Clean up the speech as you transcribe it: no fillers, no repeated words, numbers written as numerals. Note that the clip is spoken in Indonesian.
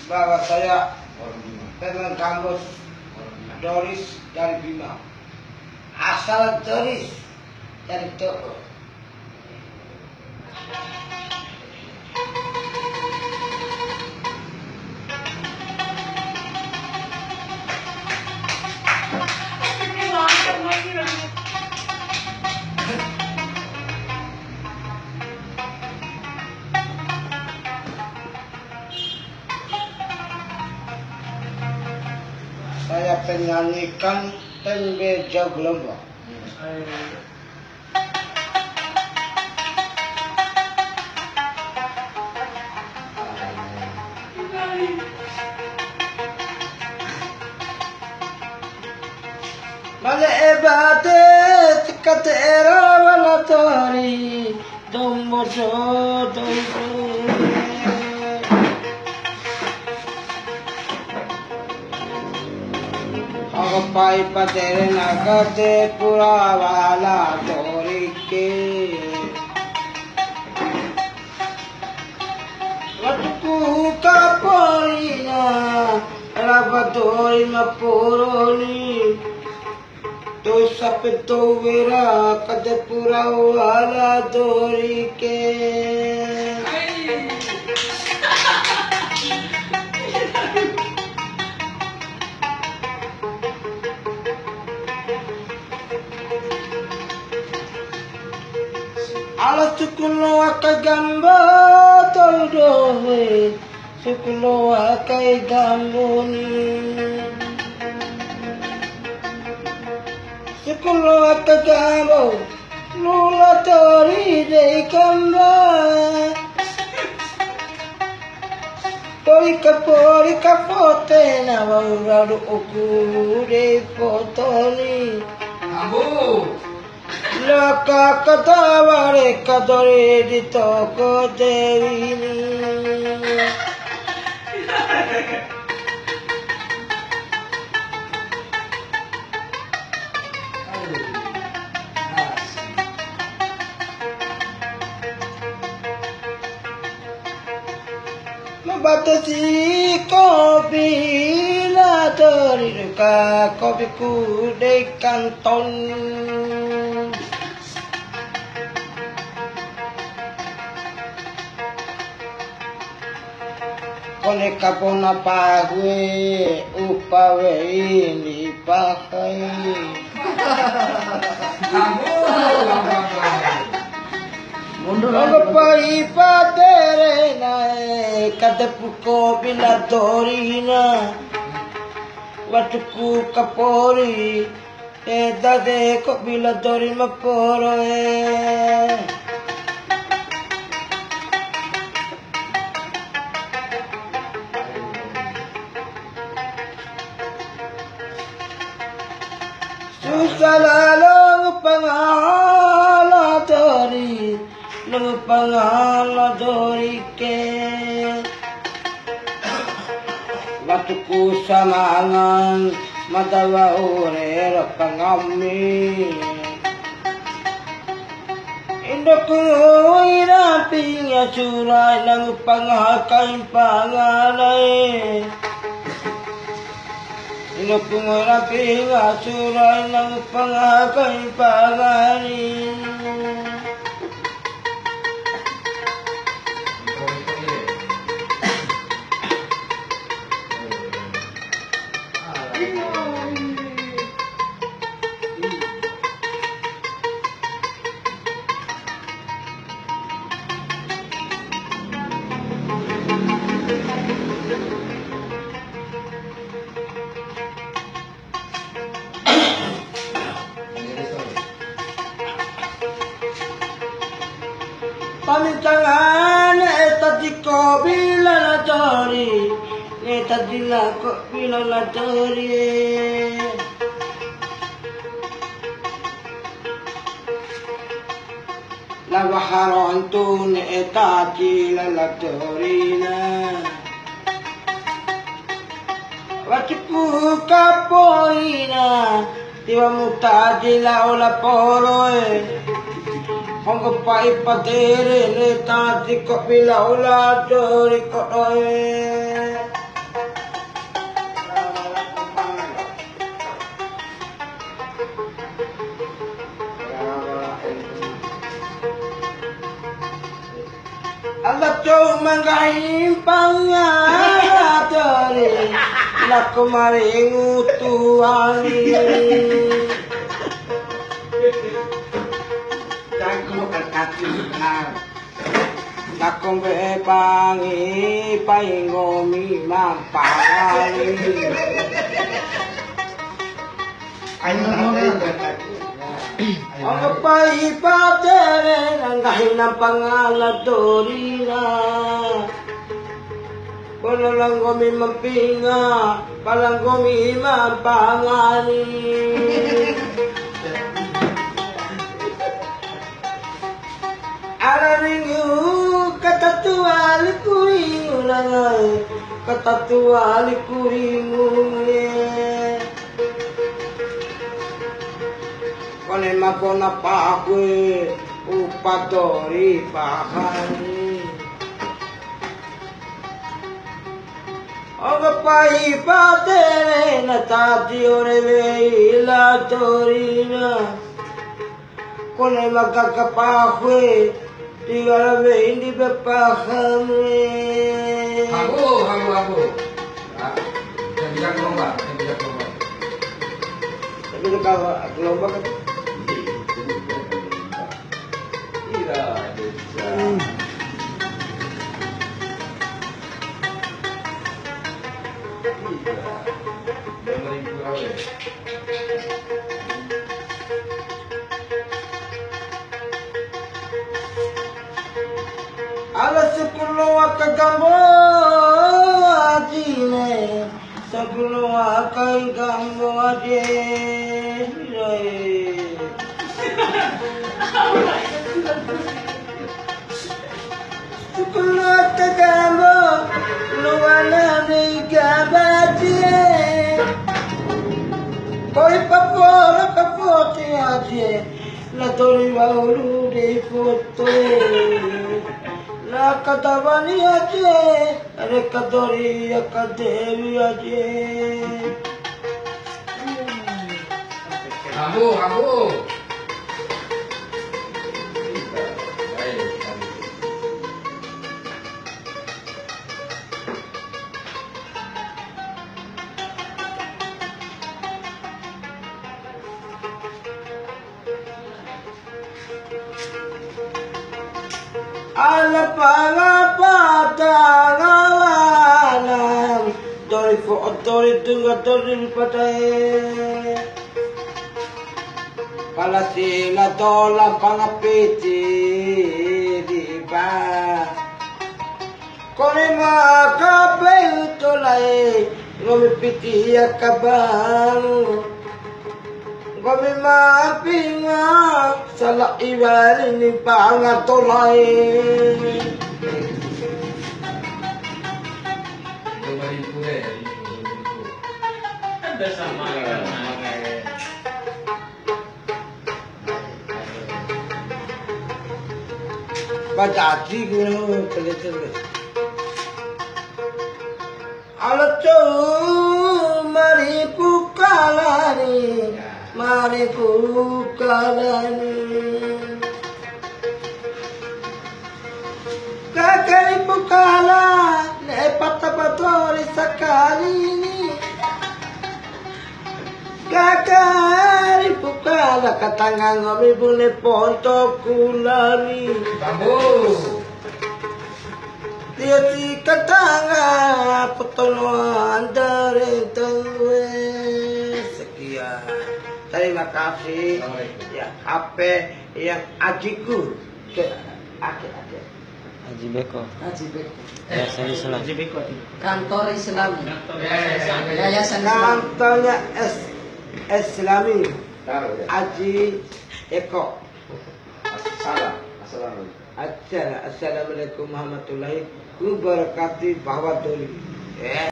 Bahwa saya dengan kampus Doris dari Bima. Asal Doris dari Toko. Saya penyanyikan Tembe Joglombok. Male ebate tikate era wala tori dombo dombo. Pai padere nagate pura wala dorike Watku kapolina rabadori mapuroni to sapeto vera kade pura wala dorike Ala sukulo akai gamba toldowe sukulo akai gamboni sukulo akai gambo lula tori de gamba tori kapote na wauradu oku de fotoni Ambo Laka kataware kadore di toko derini Mabatasi kopi la tori ruka kopi ku de kanton Kone kapona pague upawe ini pakai mundur pai padere nae kadepuko bila dorina watuku kapori dade ko bila dori maporo Susalalong pangalan dori Nung pangalan dori ke Watuku samangan Madawa urero pangami Indoku iraping suray Nang pangakain pangalay Inokung raping asuray ng pangakay panganin Pamintangan tadi ko bila tori tadi la ko bila tori la baharon tu tadi la tori na watiku kapoina tiwa mutadi la ola poro Ang pai patere ne tati ko pilaula dori ko oe. Allah tu manggaim pangadari nak maring utuani. Aku kaki benar. Nak be pangi paingomi mampali. Ang pai patere nanggahin ng pangalan Dorina. Wala lang kami mampinga, palang kami mampangani. Araring yu katatuali kuringu langay, katatuali kuringu ye. Kone magona pa ako upadori pahani. Oga pai patere na tati ore veila dorina. Kone magkakapahwe tigara ve hindi bepahame. Aku. Yang bisa lomba. Tapi kalau lomba kan ala sepuluh akagambo adine, sepuluh akagambo adine. Sepuluh akagambo luwana ni gabadie. Koi papora kapote aje, la tori baulu de foto. La katavani aje, rekadori akadevi aje. Kamu. Ala pangapatangalanan Dori dori tungga dori patae Pala sila dola pangapiti di ba Kone makape utolay ngomipiti akabang Kami mapinga sa laiwan ni pangatulay. Ada sama kan? Badati guru telit. Alat jauh mari pukalani. Mari pukalani Kakari pukala Lepat patori sakali ini Kakari pukala Katangang kami bune ponto kulani Kamu. Dia si katanga Potonoan dari tawe Sekian Terima kasih ya HP yang ajiku ke adik-adik. Haji Beko. Yayasan Islam. Kantor Islami. Yayasan Islam. Kantornya Islami. Haji Eko. Assalamualaikum warahmatullahi wabarakatuh. Bahwa dulu.